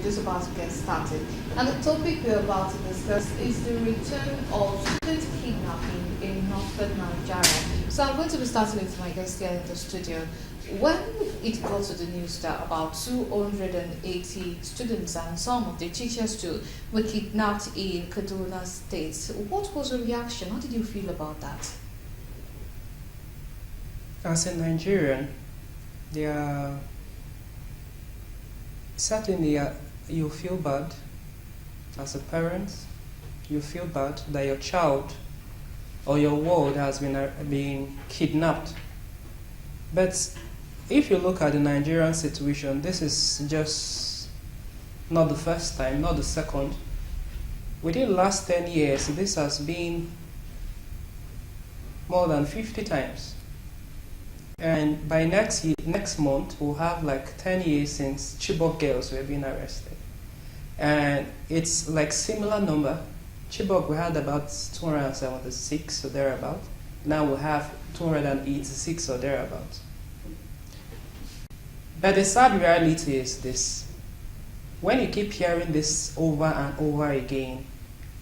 just about to get started. And the topic we're about to discuss is the return of student kidnapping in northern Nigeria. So I'm going to be starting with my guest here in the studio. When it got to the news that about 280 students and some of the teachers too were kidnapped in Kaduna State, what was your reaction? How did you feel about that? As a Nigerian, certainly you feel bad as a parent. You feel bad that your child or your world has been kidnapped. But if you look at the Nigerian situation, this is just not the first time, not the second. Within the last 10 years, this has been more than 50 times. And by next month, we'll have like 10 years since Chibok girls were being arrested. And it's like similar number. Chibok, we had about 276 or thereabout. Now we have 286 or thereabout. But the sad reality is this. When you keep hearing this over and over again,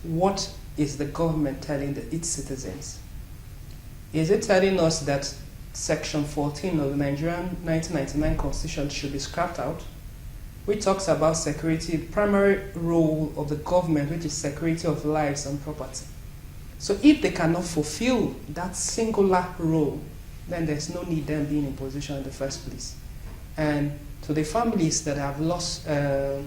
what is the government telling its citizens? Is it telling us that Section 14 of the Nigerian 1999 Constitution should be scrapped out, which talks about security, the primary role of the government, which is security of lives and property? So if they cannot fulfill that singular role, then there's no need them being in position in the first place. And to the families that have lost, that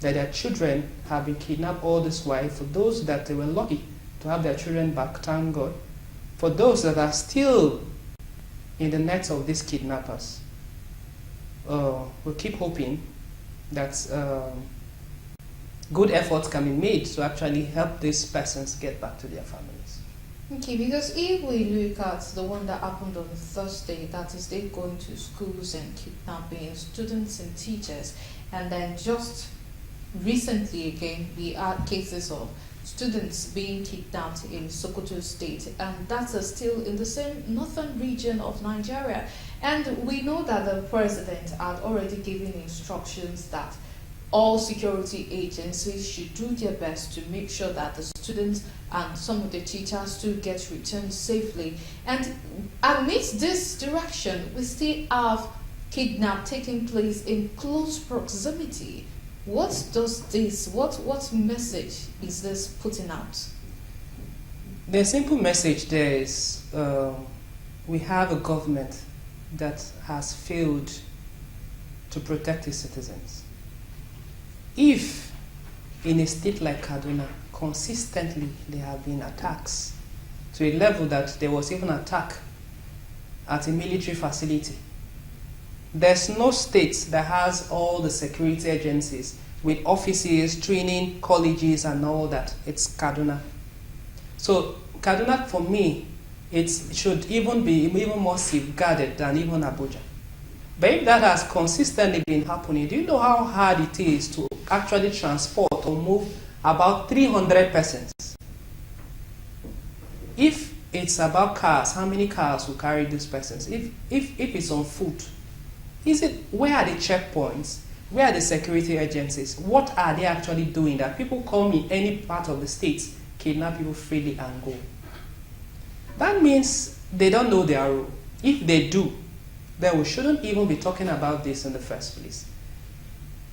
their children have been kidnapped all this while, for those that they were lucky to have their children back, thank God. For those that are still in the nets of these kidnappers, we'll keep hoping that good efforts can be made to actually help these persons get back to their families. Okay, because if we look at the one that happened on Thursday, that is they going to schools and kidnapping students and teachers, and then just recently again we had cases of students being kidnapped in Sokoto State, and that is still in the same northern region of Nigeria. And we know that the president had already given instructions that all security agencies should do their best to make sure that the students and some of the teachers too get returned safely. And amidst this direction, we still have kidnapping taking place in close proximity. What does this, what message is this putting out? The simple message there is we have a government that has failed to protect its citizens. If in a state like Kaduna, consistently there have been attacks to a level that there was even an attack at a military facility, there's no state that has all the security agencies with offices, training, colleges, and all that. It's Kaduna. So Kaduna, for me, it should even be even more safeguarded than even Abuja. But if that has consistently been happening, do you know how hard it is to actually transport or move about 300 persons? If it's about cars, how many cars will carry these persons? If it's on foot, where are the checkpoints? Where are the security agencies? What are they actually doing that people come in any part of the state, kidnap people freely and go? That means they don't know their role. If they do, then we shouldn't even be talking about this in the first place.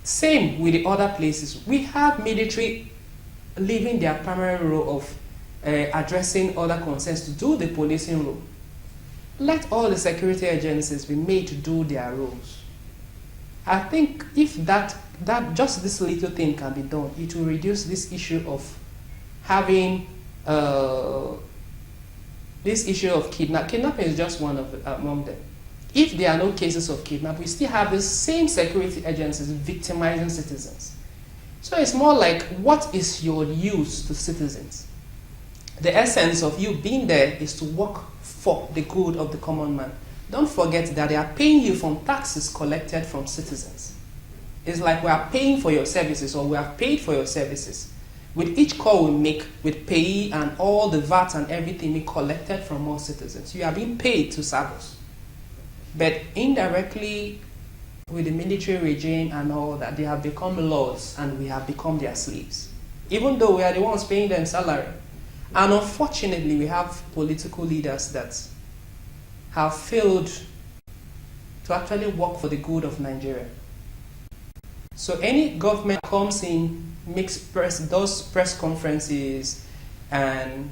Same with the other places. We have military leaving their primary role of addressing other concerns to do the policing role. Let all the security agencies be made to do their roles. I think if that just this little thing can be done, it will reduce this issue of having this issue of kidnapping. Kidnapping is just one of among them. If there are no cases of kidnapping, we still have the same security agencies victimizing citizens. So it's more like, what is your use to citizens? The essence of you being there is to work for the good of the common man. Don't forget that they are paying you from taxes collected from citizens. It's like we are paying for your services, or we have paid for your services. With each call we make, with payee and all the VAT and everything we collected from all citizens, you are being paid to serve us. But indirectly, with the military regime and all that, they have become lords and we have become their slaves, even though we are the ones paying them salary. And unfortunately, we have political leaders that have failed to actually work for the good of Nigeria. So any government comes in, does press conferences and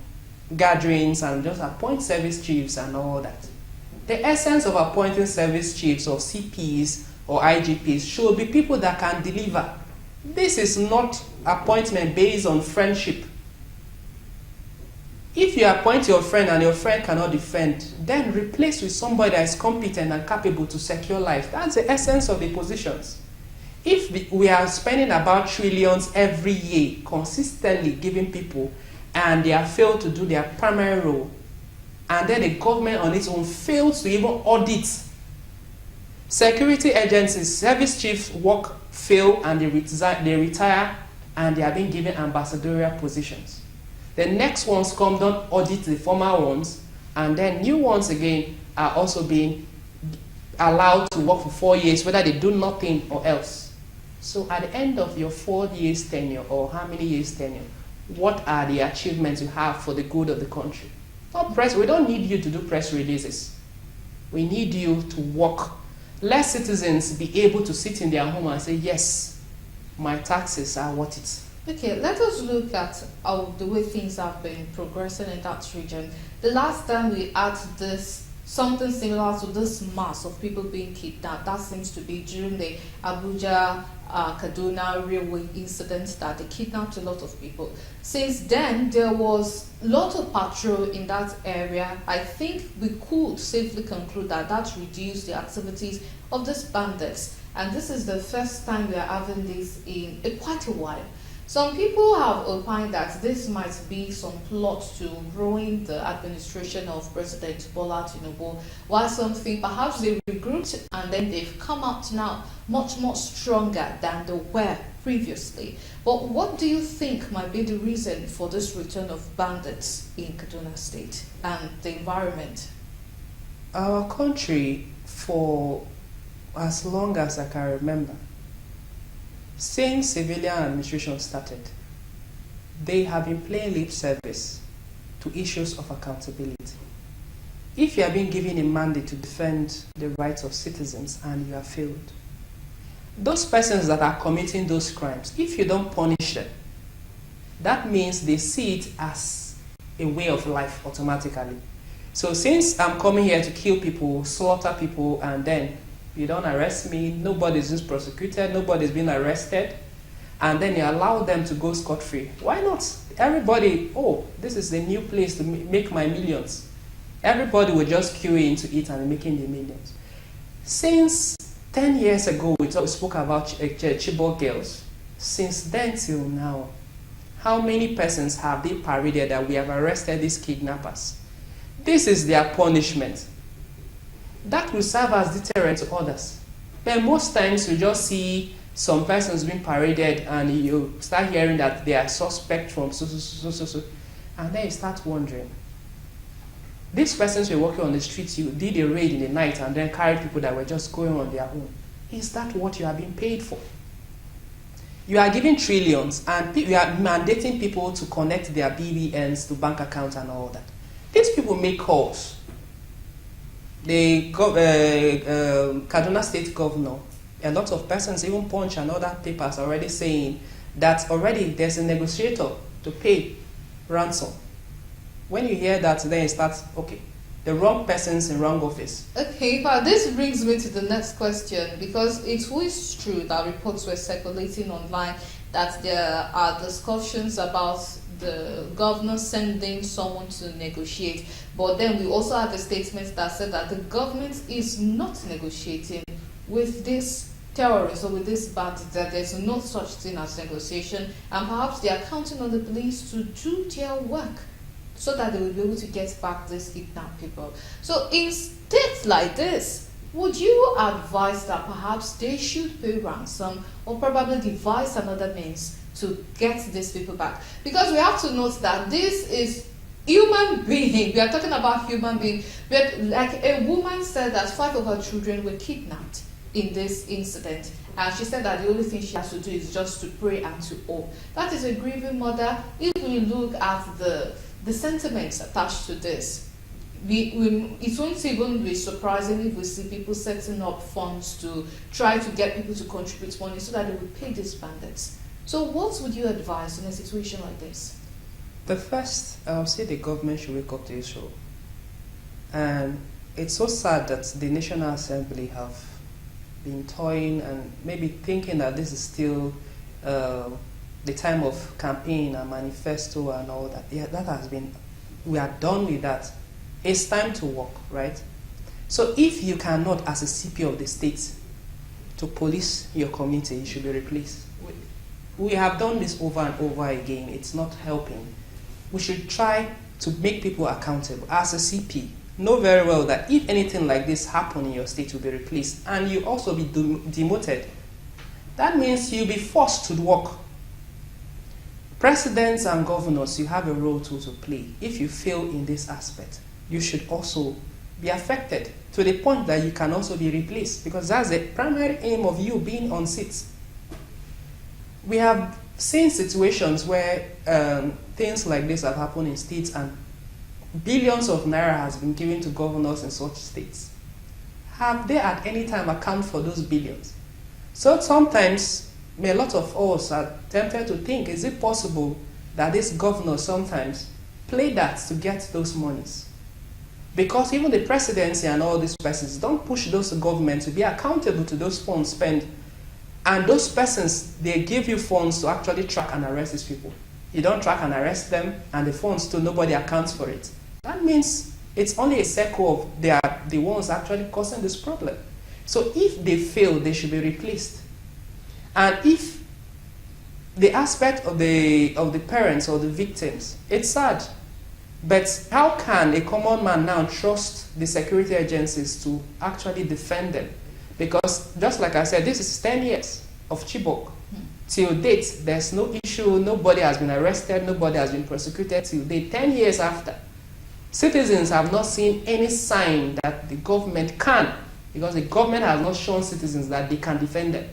gatherings and just appoint service chiefs and all that. The essence of appointing service chiefs or CPs or IGPs should be people that can deliver. This is not appointment based on friendship. If you appoint your friend and your friend cannot defend, then replace with somebody that is competent and capable to secure life. That's the essence of the positions. If we are spending about trillions every year consistently giving people and they have failed to do their primary role, and then the government on its own fails to even audit security agencies, service chiefs work, fail, and they retire, and they are being given ambassadorial positions. The next ones come, don't audit the former ones, and then new ones again are also being allowed to work for 4 years, whether they do nothing or else. So at the end of your 4 years tenure, or how many years tenure, what are the achievements you have for the good of the country? Not press. We don't need you to do press releases. We need you to work. Let citizens be able to sit in their home and say, yes, my taxes are worth it. Okay, let us look at the way things have been progressing in that region. The last time we had something similar to this mass of people being kidnapped, that seems to be during the Abuja Kaduna railway incident that they kidnapped a lot of people. Since then, there was a lot of patrol in that area. I think we could safely conclude that that reduced the activities of these bandits. And this is the first time we are having this in quite a while. Some people have opined that this might be some plot to ruin the administration of President Bola Tinubu, while some think perhaps they regrouped and then they've come out now much more stronger than they were previously. But what do you think might be the reason for this return of bandits in Kaduna State and the environment? Our country, for as long as I can remember, since civilian administration started, they have been playing lip service to issues of accountability. If you are being given a mandate to defend the rights of citizens and you have failed, those persons that are committing those crimes, if you don't punish them, that means they see it as a way of life automatically. So since I'm coming here to kill people, slaughter people, and then you don't arrest me, nobody's just prosecuted, nobody's been arrested, and then you allow them to go scot-free. Why not? Everybody, oh, this is the new place to make my millions. Everybody will just queue in to eat and making the millions. Since 10 years ago, we spoke about Chibok girls. Since then till now, how many persons have they paraded that we have arrested these kidnappers? This is their punishment. That will serve as deterrent to others. But most times you just see some persons being paraded and you start hearing that they are suspect from so, and then you start wondering, these persons were walking on the streets, you did a raid in the night and then carried people that were just going on their own. Is that what you are being paid for? You are giving trillions and you are mandating people to connect their BVNs to bank accounts and all that. These people make calls. The Kaduna State Governor, a lot of persons, even Punch and other papers already saying that already there's a negotiator to pay ransom. When you hear that, then you start, okay, the wrong persons in wrong office. Okay, but this brings me to the next question, because it is true that reports were circulating online that there are discussions about the governor sending someone to negotiate. But then we also have a statement that said that the government is not negotiating with this terrorists or with this bandits, that there's no such thing as negotiation, and perhaps they are counting on the police to do their work so that they will be able to get back these kidnapped people. So in states like this, would you advise that perhaps they should pay ransom or probably devise another means to get these people back? Because we have to note that this is human being. We are talking about human being. Like a woman said that 5 of her children were kidnapped. in this incident, and she said that the only thing she has to do is just to pray and to hope. That is a grieving mother. If we look at the sentiments attached to this, it won't even be surprising if we see people setting up funds to try to get people to contribute money so that they will pay these bandits. So what would you advise in a situation like this? The first, I'll say the government should wake up to this role. And it's so sad that the National Assembly have been toying and maybe thinking that this is still the time of campaign and manifesto and all that. Yeah, that has been, we are done with that. It's time to work, right? So if you cannot, as a CP of the state, to police your community, you should be replaced. We have done this over and over again. It's not helping. We should try to make people accountable. As a CP, know very well that if anything like this happen in your state, you'll be replaced, and you also be demoted. That means you'll be forced to work. Presidents and governors, you have a role to play. If you fail in this aspect, you should also be affected to the point that you can also be replaced, because that's the primary aim of you being on seats. We have seen situations where things like this have happened in states and billions of naira has been given to governors in such states. Have they at any time account for those billions? So sometimes a lot of us are tempted to think, is it possible that these governors sometimes play that to get those monies? Because even the presidency and all these persons don't push those governments to be accountable to those funds spent. And those persons, they give you funds to actually track and arrest these people. You don't track and arrest them, and the funds too, nobody accounts for it. That means it's only a circle of they are the ones actually causing this problem. So if they fail, they should be replaced. And if the aspect of the parents or the victims, it's sad. But how can a common man now trust the security agencies to actually defend them? Because just like I said, this is 10 years of Chibok. Till date, there's no issue, nobody has been arrested, nobody has been prosecuted till date, 10 years after. Citizens have not seen any sign that the government can, because the government has not shown citizens that they can defend them.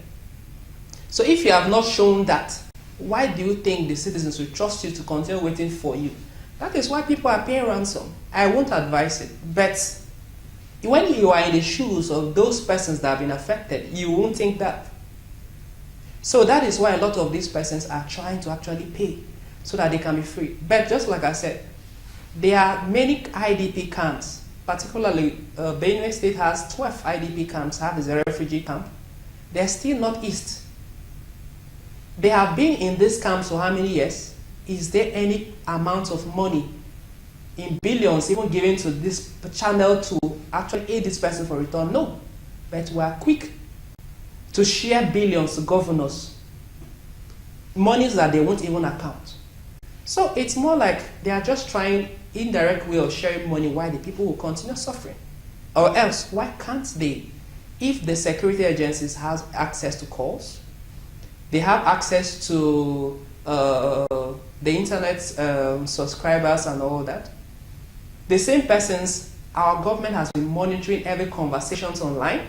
So if you have not shown that, why do you think the citizens will trust you to continue waiting for you? That is why people are paying ransom. I won't advise it, but when you are in the shoes of those persons that have been affected, you won't think that. So that is why a lot of these persons are trying to actually pay so that they can be free. But just like I said, there are many IDP camps, particularly Benue State has 12 IDP camps, have a refugee camp. They're still not east. They have been in these camps for how many years? Is there any amount of money in billions even given to this channel to actually aid this person for return? No. But we are quick to share billions to governors, monies that they won't even account. So it's more like they are just trying indirect way of sharing money while the people will continue suffering. Or else, why can't they? If the security agencies have access to calls, they have access to the internet subscribers and all that. The same persons, our government has been monitoring every conversations online.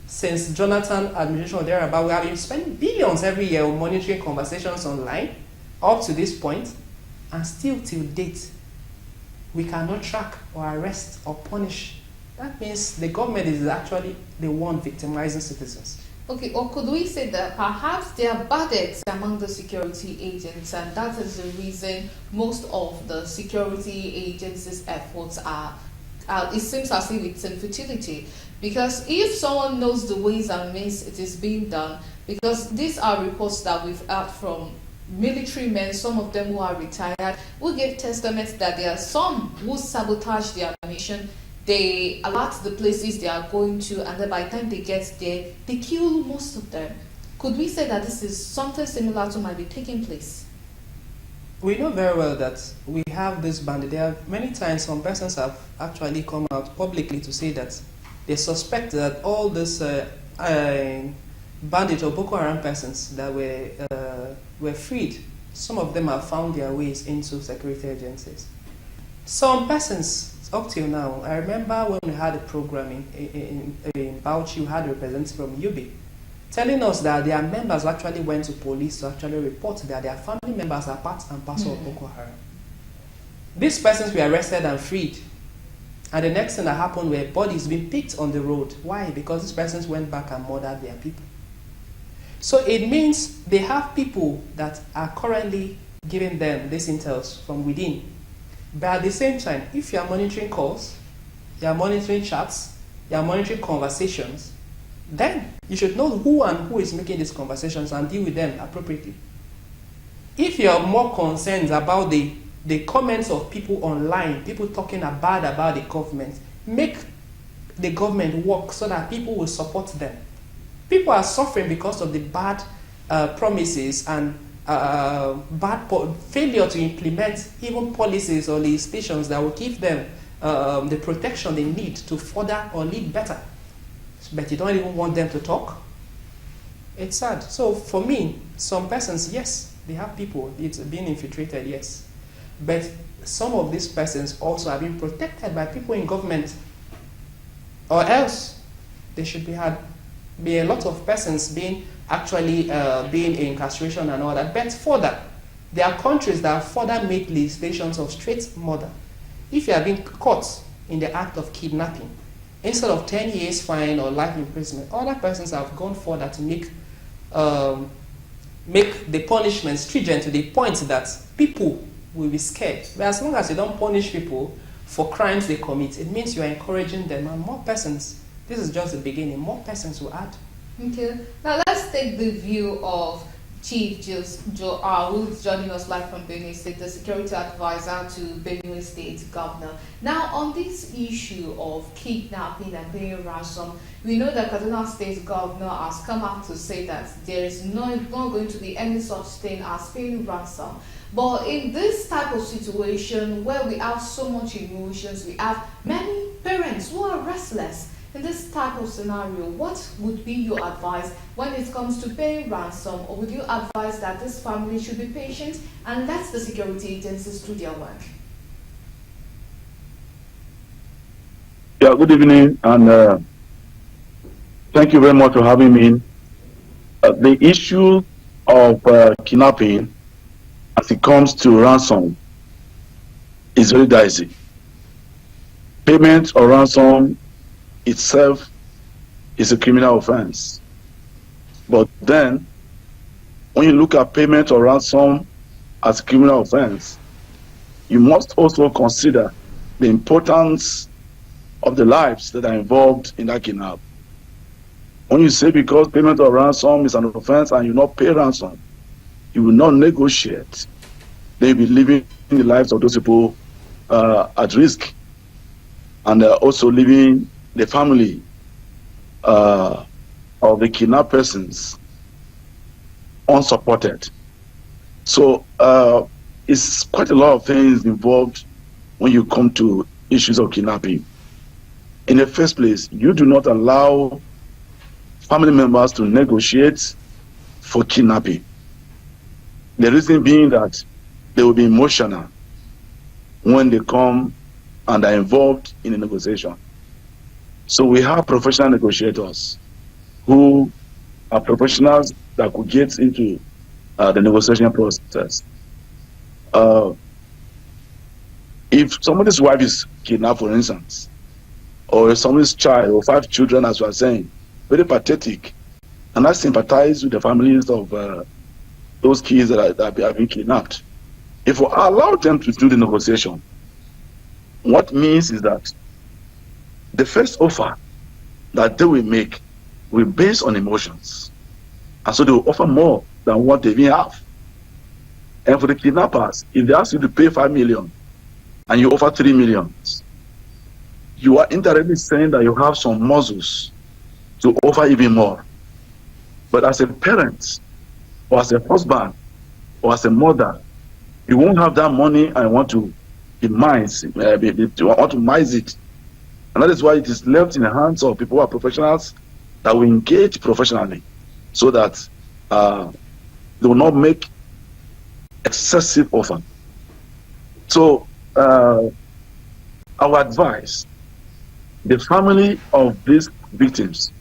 Since Jonathan administration or thereabout, we have been spending billions every year on monitoring conversations online up to this point, and still till date, we cannot track or arrest or punish. That means the government is actually the one victimizing citizens. Okay, or could we say that perhaps there are bad eggs among the security agents, and that is the reason most of the security agencies' efforts are it seems as if it's in futility? Because if someone knows the ways and means it is being done, because these are reports that we've had from military men, some of them who are retired, who gave testament that there are some who sabotage their mission. They alert the places they are going to, and then by the time they get there, they kill most of them. Could we say that this is something similar to might be taking place? We know very well that we have this bandit. There are many times some persons have actually come out publicly to say that they suspect that all this bandit or Boko Haram persons that were freed, some of them have found their ways into security agencies. Some persons up till now, I remember when we had a program in Bauchi, we had a representative from UB telling us that their members actually went to police to actually report that their family members are part and parcel of Boko Haram. These persons were arrested and freed. And the next thing that happened were bodies being picked on the road. Why? Because these persons went back and murdered their people. So it means they have people that are currently giving them these intels from within. But at the same time, if you are monitoring calls, you are monitoring chats, you are monitoring conversations, then you should know who is making these conversations and deal with them appropriately. If you are more concerned about the comments of people online, people talking bad about the government, make the government work so that people will support them. People are suffering because of the bad promises and failure to implement even policies or legislations that will give them the protection they need to further or live better. But you don't even want them to talk. It's sad. So for me, some persons, yes, they have people, it's being infiltrated, yes. But some of these persons also are being protected by people in government. Or else, there should be a lot of persons being being in incarceration and all that. But further, there are countries that further make legislations of straight murder. If you are being caught in the act of kidnapping, instead of 10 years fine or life imprisonment, other persons have gone further to make the punishment stringent to the point that people will be scared. But as long as you don't punish people for crimes they commit, it means you are encouraging them, and more persons, this is just the beginning, more persons will add. Okay, now let's take the view of Chief Joe who's joining us live from Benue State, the security advisor to Benue State Governor. Now, on this issue of kidnapping and paying ransom, we know that Kaduna State Governor has come out to say that there is not going to be any such thing as paying ransom. But in this type of situation where we have so much emotions, we have many parents who are restless. In this type of scenario, what would be your advice when it comes to paying ransom? Or would you advise that this family should be patient and let the security agencies do their work? Yeah, good evening, and thank you very much for having me. The issue of kidnapping as it comes to ransom is very dicey. Payment or ransom itself is a criminal offense. But then, when you look at payment or ransom as a criminal offense, you must also consider the importance of the lives that are involved in that kidnap. When you say because payment or ransom is an offense and you not pay ransom, you will not negotiate, they will be living the lives of those people at risk, and also leaving the family of the kidnapped persons unsupported. So it's quite a lot of things involved when you come to issues of kidnapping. In the first place, you do not allow family members to negotiate for kidnapping. The reason being that they will be emotional when they come and are involved in a negotiation. So we have professional negotiators who are professionals that could get into the negotiation process. If somebody's wife is kidnapped, for instance, or somebody's child, or 5 children, as we are saying, very pathetic, and I sympathize with the families of those kids that have been kidnapped. If we allow them to do the negotiation, what means is that the first offer that they will make will be based on emotions. And so they will offer more than what they even have. And for the kidnappers, if they ask you to pay 5 million and you offer 3 million, you are indirectly saying that you have some muscles to offer even more. But as a parent, or as a husband, or as a mother, you won't have that money and want to mize it. And that is why it is left in the hands of people who are professionals that will engage professionally, so that they will not make excessive offer. So Our advice, the family of these victims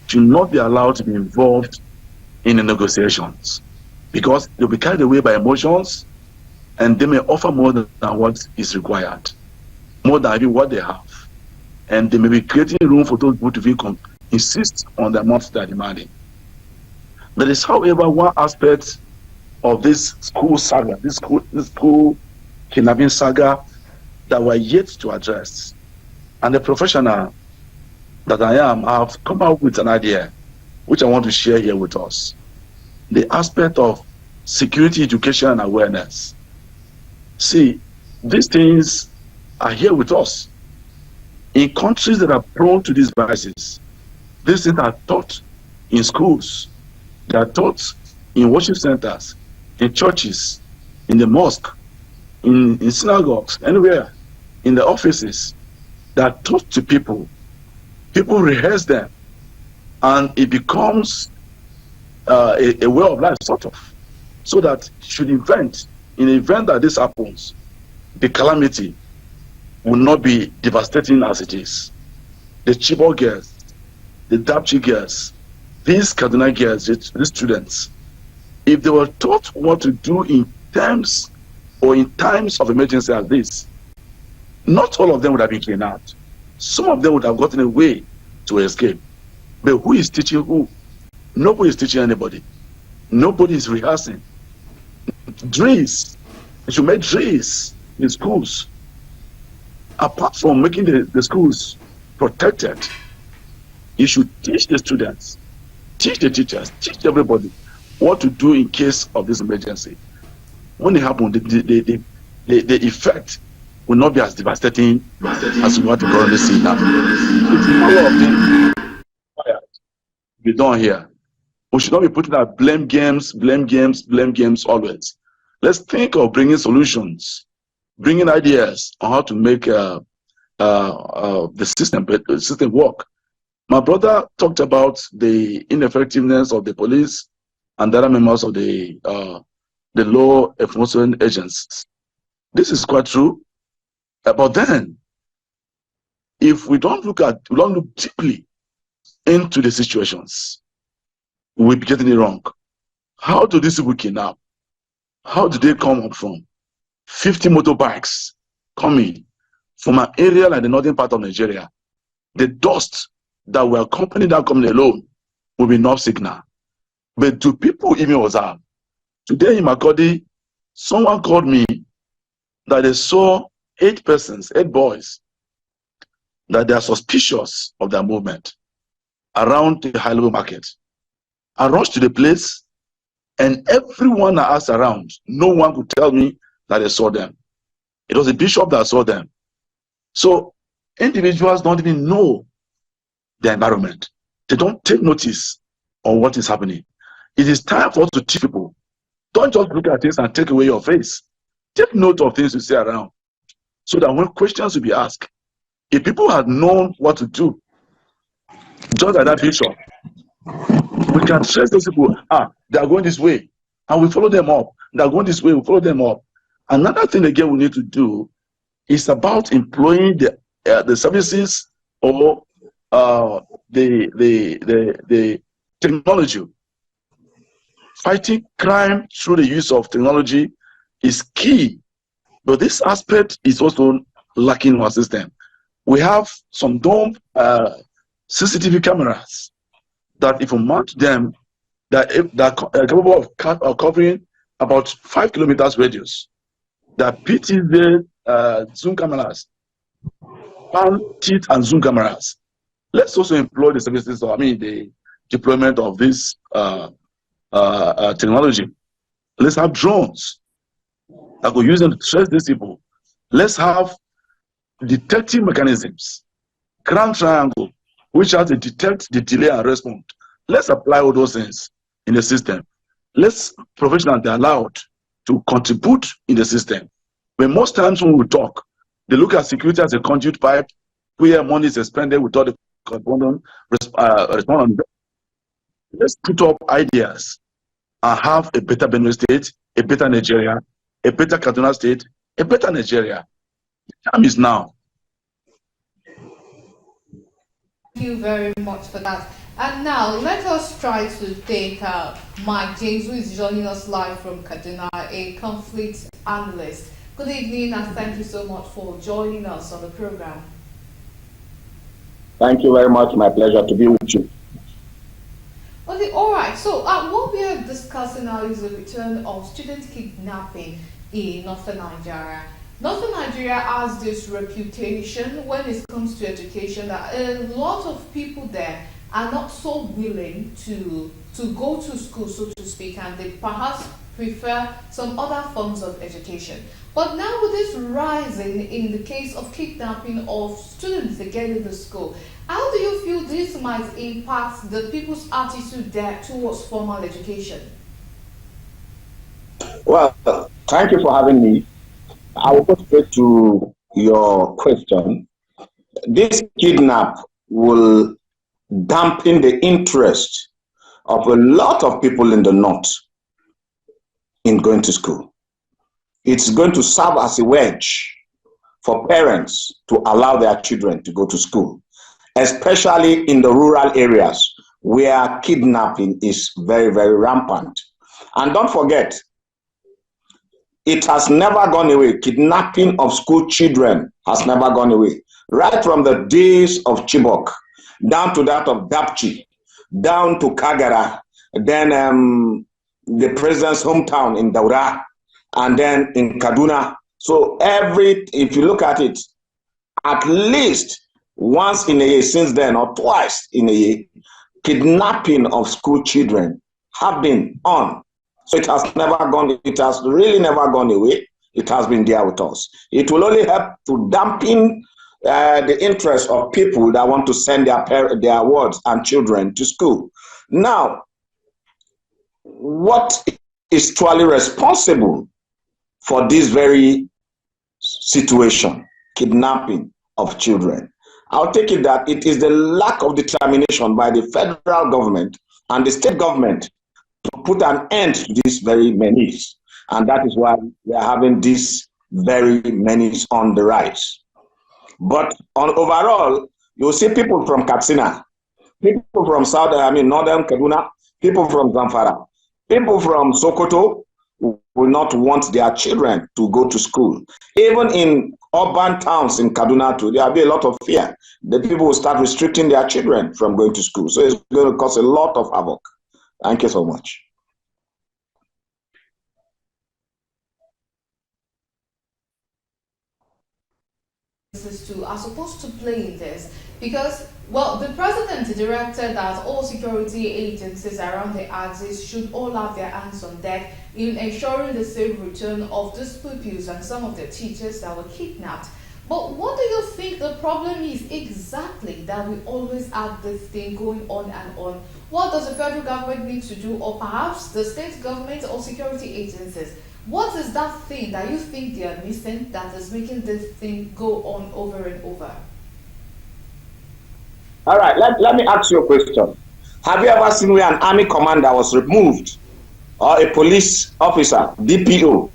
should not be allowed to be involved in the negotiations because they'll be carried away by emotions and they may offer more than what is required, more than even what they have. And they may be creating room for those people to insist on the amount they are demanding. There is, however, one aspect of this school saga, this school kidnapping saga that we're yet to address. And the professional that I am, I've come up with an idea which I want to share here with us. The aspect of security education and awareness. See, these things are here with us. In countries that are prone to these vices, these things are taught in schools, they are taught in worship centers, in churches, in the mosque, in synagogues, anywhere, in the offices. They are taught to people. People rehearse them, and it becomes a way of life, sort of. So that in the event that this happens, the calamity will not be devastating as it is. The Chibok girls, the Dapchi girls, these Kaduna girls, these students, if they were taught what to do in times of emergency as this, not all of them would have been kidnapped. Some of them would have gotten away to escape. But who is teaching who? Nobody is teaching anybody. Nobody is rehearsing. Drills. You should make drills in schools. Apart from making the schools protected, you should teach the students, teach the teachers, teach everybody what to do in case of this emergency. When it happens, the effect will not be as devastating as what we currently see now. It's all of things be done here. We should not be putting out blame games always. Let's think of bringing solutions, bringing ideas on how to make the system work. My brother talked about the ineffectiveness of the police and other members of the law enforcement agents. This is quite true. But then, if we don't look deeply into the situations, we'll be getting it wrong. How do these people kidnap? How do they come up from 50 motorbikes coming from an area like the northern part of Nigeria? The dust that will accompany that coming alone will be enough signal. But do people even observe? Today in Makodi, someone called me that they saw 8 boys, that they are suspicious of their movement around the high-level market. I rushed to the place, and everyone I asked around, no one could tell me that they saw them. It was a bishop that saw them. So individuals don't even know the environment. They don't take notice on what is happening. It is time for us to teach people. Don't just look at things and take away your face. Take note of things you see around, so that when questions will be asked, if people had known what to do, just like that bishop, we can trace those people. They are going this way, and we follow them up. They are going this way, we follow them up. Another thing again we need to do is about employing the services or the technology. Fighting crime through the use of technology is key, but this aspect is also lacking in our system. We have some dome CCTV cameras that, if we mount them, that are capable of covering about 5 kilometers radius. That PTZ zoom cameras, pan, teeth, and zoom cameras. Let's also employ the services, the deployment of this technology. Let's have drones that will use them to trace these people. Let's have detective mechanisms, Grand Triangle, which has to detect the delay and respond. Let's apply all those things in the system. Let's professionals be allowed to contribute in the system. But most times when we talk, they look at security as a conduit pipe where money is expended without the correspondent respond. Let's put up ideas and have a better Benue State, a better Nigeria, a better Kaduna State, a better Nigeria. The time is now. you very much for that. And now let us try to take Mike James, who is joining us live from Kaduna, a conflict analyst. Good evening, and thank you so much for joining us on the program. Thank you very much. My pleasure to be with you. Okay, all right. So what we are discussing now is the return of student kidnapping in northern Nigeria. Northern Nigeria has this reputation when it comes to education that a lot of people there are not so willing to go to school, so to speak, and they perhaps prefer some other forms of education. But now with this rising in the case of kidnapping of students again in the school, how do you feel this might impact the people's attitude there towards formal education? Well, thank you for having me. I will go straight to your question. This kidnap will dampen the interest of a lot of people in the north in going to school. It's going to serve as a wedge for parents to allow their children to go to school, especially in the rural areas where kidnapping is very, very rampant. And don't forget, it has never gone away. Kidnapping of school children has never gone away. Right from the days of Chibok, down to that of Dapchi, down to Kagara, then the president's hometown in Daura, and then in Kaduna. So if you look at it, at least once in a year since then, or twice in a year, kidnapping of school children have been on. So it has really never gone away. It has been there with us. It will only help to dampen the interest of people that want to send their wards and children to school. Now, what is truly responsible for this very situation, kidnapping of children? I'll take it that it is the lack of determination by the federal government and the state government to put an end to this very menace. And that is why we are having this very menace on the rise. But overall, you'll see people from Katsina, people from northern Kaduna, people from Zamfara, people from Sokoto will not want their children to go to school. Even in urban towns in Kaduna too, there will be a lot of fear. The people will start restricting their children from going to school. So it's going to cause a lot of havoc. Thank you so much. Are supposed to play in this because, well, the president directed that all security agencies around the axis should all have their hands on deck in ensuring the safe return of these pupils and some of the teachers that were kidnapped. But what do you think the problem is exactly that we always have this thing going on and on? What does the federal government need to do, or perhaps the state government or security agencies? What is that thing that you think they are missing that is making this thing go on over and over? All right, let me ask you a question. Have you ever seen where an army commander was removed or a police officer, DPO,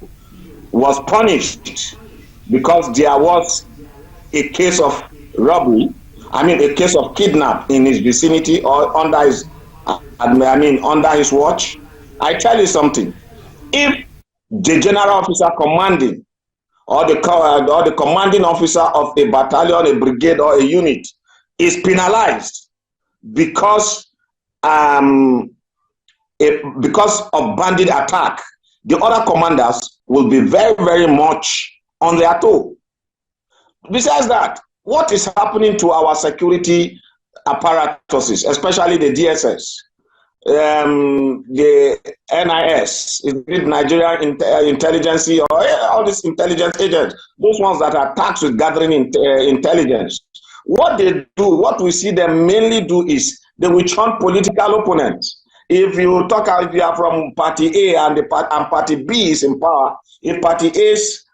was punished because there was a case of robbery, a case of kidnap in his vicinity or under his watch? I tell you something. If the general officer commanding or the commanding officer of a battalion, a brigade, or a unit is penalized because of bandit attack, the other commanders will be very, very much on their toe. Besides that, what is happening to our security apparatuses, especially the DSS, the NIS, Nigerian Intelligence, or all these intelligence agents, those ones that are tasked with gathering intelligence? What they do, what we see them mainly do is they will hunt political opponents. If you are from party A and party B is in power, if party A's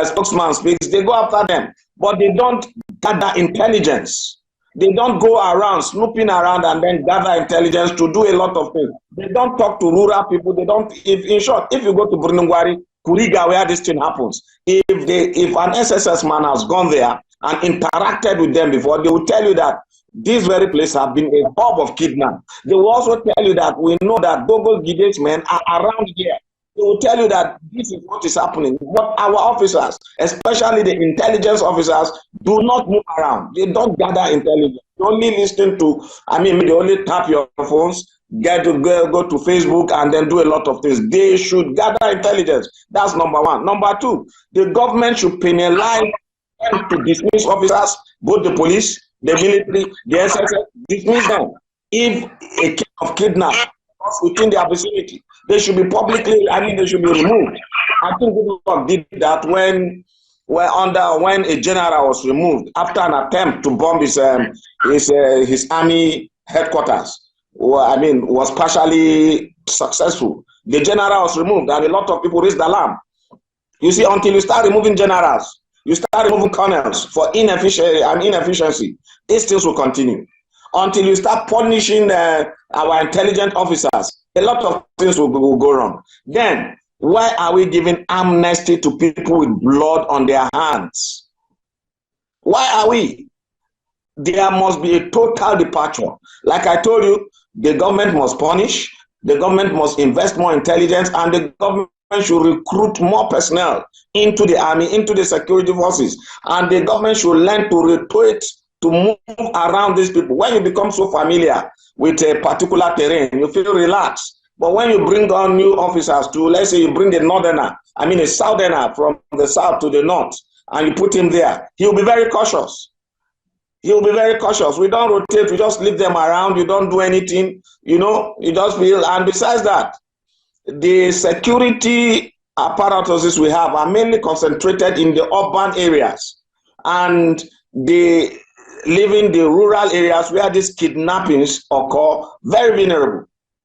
spokesman speaks, they go after them. But they don't gather intelligence. They don't go around snooping around and then gather intelligence to do a lot of things. They don't talk to rural people. They don't. In short, if you go to Brunungwari, Kuriga, where this thing happens, if an SSS man has gone there and interacted with them before, they will tell you that These very places have been a hub of kidnap. They will also tell you that we know that Gogo Gide's men are around here. They will tell you that this is what is happening. What our officers, especially the intelligence officers, do not move around. They don't gather intelligence. They only listen to, they only tap your phones, go to Facebook and then do a lot of things. They should gather intelligence. That's number one. Number two, the government should penalize them to dismiss officers, both the police, the military, the SSS, dismiss them. If a case of kidnap within their vicinity, they should be publicly, they should be removed. I think Goodluck did that when a general was removed after an attempt to bomb his army headquarters. Was partially successful. The general was removed, and a lot of people raised the alarm. You see, until you start removing generals, you start removing colonels for inefficiency, these things will continue. Until you start punishing our intelligent officers, a lot of things will go wrong. Then, why are we giving amnesty to people with blood on their hands? Why are we? There must be a total departure. Like I told you, the government must punish, the government must invest more intelligence, and the government should recruit more personnel into the army, into the security forces, and the government should learn to rotate, to move around these people. When you become so familiar with a particular terrain, you feel relaxed. But when you bring on new officers to, let's say you bring a northerner, a southerner from the south to the north, and you put him there, he'll be very cautious. He'll be very cautious. We don't rotate, we just leave them around, you don't do anything, you just feel. And besides that, the security apparatuses we have are mainly concentrated in the urban areas, and they live in the rural areas where these kidnappings occur, very vulnerable.